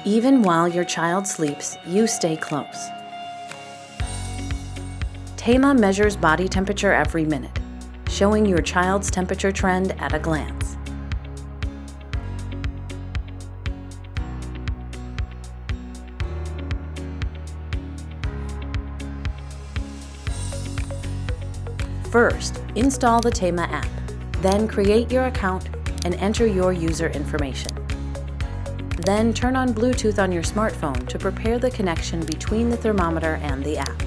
Even while your child sleeps, you stay close. TEMA measures body temperature every minute, showing your child's temperature trend at a glance. First, install the TEMA app. Then create your account and enter your user information. Then turn on Bluetooth on your smartphone to prepare the connection between the thermometer and the app.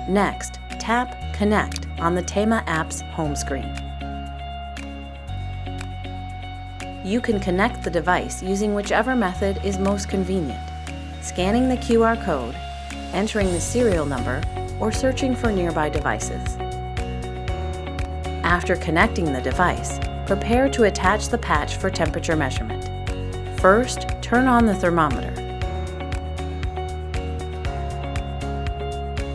Next, tap Connect on the TEMA app's home screen. You can connect the device using whichever method is most convenient, scanning the QR code, entering the serial number, or searching for nearby devices. After connecting the device, prepare to attach the patch for temperature measurement. First, turn on the thermometer.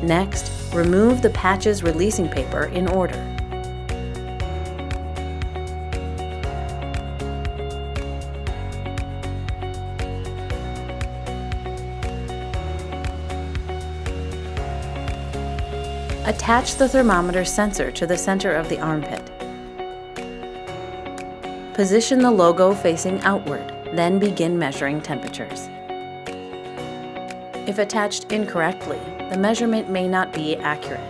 Next, remove the patch's releasing paper in order. Attach the thermometer sensor to the center of the armpit. Position the logo facing outward, then begin measuring temperatures. If attached incorrectly, the measurement may not be accurate.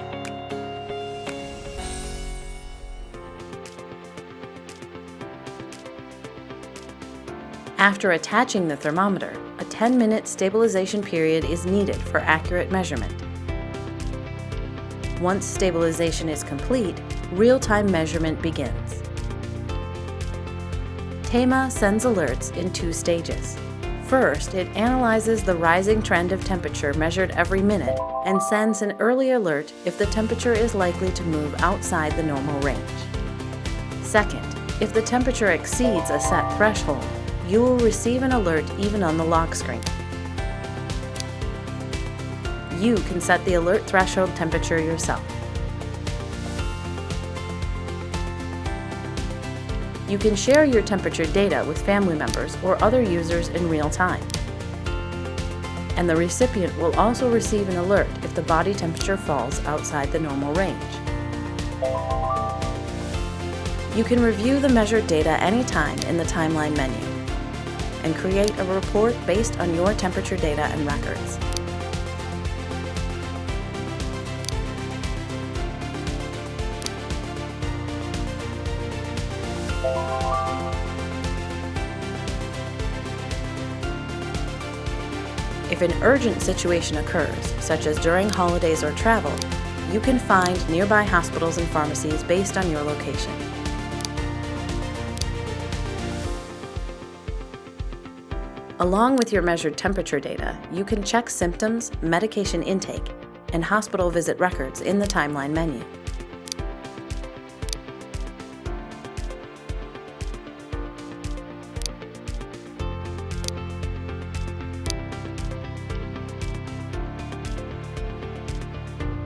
After attaching the thermometer, a 10-minute stabilization period is needed for accurate measurement. Once stabilization is complete, real-time measurement begins. TEMA sends alerts in 2 stages. First, it analyzes the rising trend of temperature measured every minute and sends an early alert if the temperature is likely to move outside the normal range. Second, if the temperature exceeds a set threshold, you will receive an alert even on the lock screen. You can set the alert threshold temperature yourself. You can share your temperature data with family members or other users in real time. And the recipient will also receive an alert if the body temperature falls outside the normal range. You can review the measured data anytime in the timeline menu and create a report based on your temperature data and records. If an urgent situation occurs, such as during holidays or travel, you can find nearby hospitals and pharmacies based on your location. Along with your measured temperature data, you can check symptoms, medication intake, and hospital visit records in the timeline menu.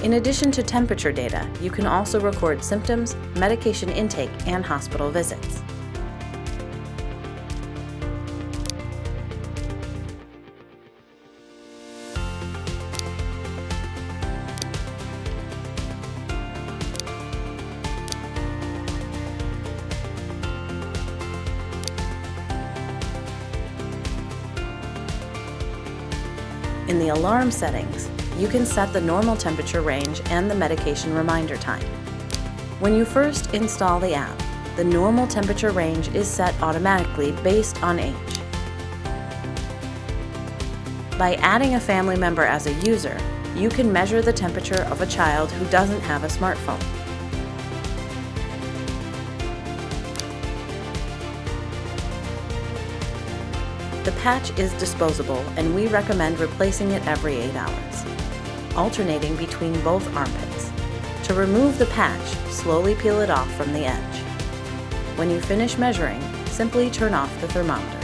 In addition to temperature data, you can also record symptoms, medication intake, and hospital visits. In the alarm settings, you can set the normal temperature range and the medication reminder time. When you first install the app, the normal temperature range is set automatically based on age. By adding a family member as a user, you can measure the temperature of a child who doesn't have a smartphone. The patch is disposable, and we recommend replacing it every 8 hours, alternating between both armpits. To remove the patch, slowly peel it off from the edge. When you finish measuring, simply turn off the thermometer.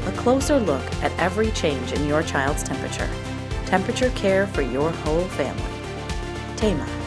A closer look at every change in your child's temperature. Temperature care for your whole family. TEMA.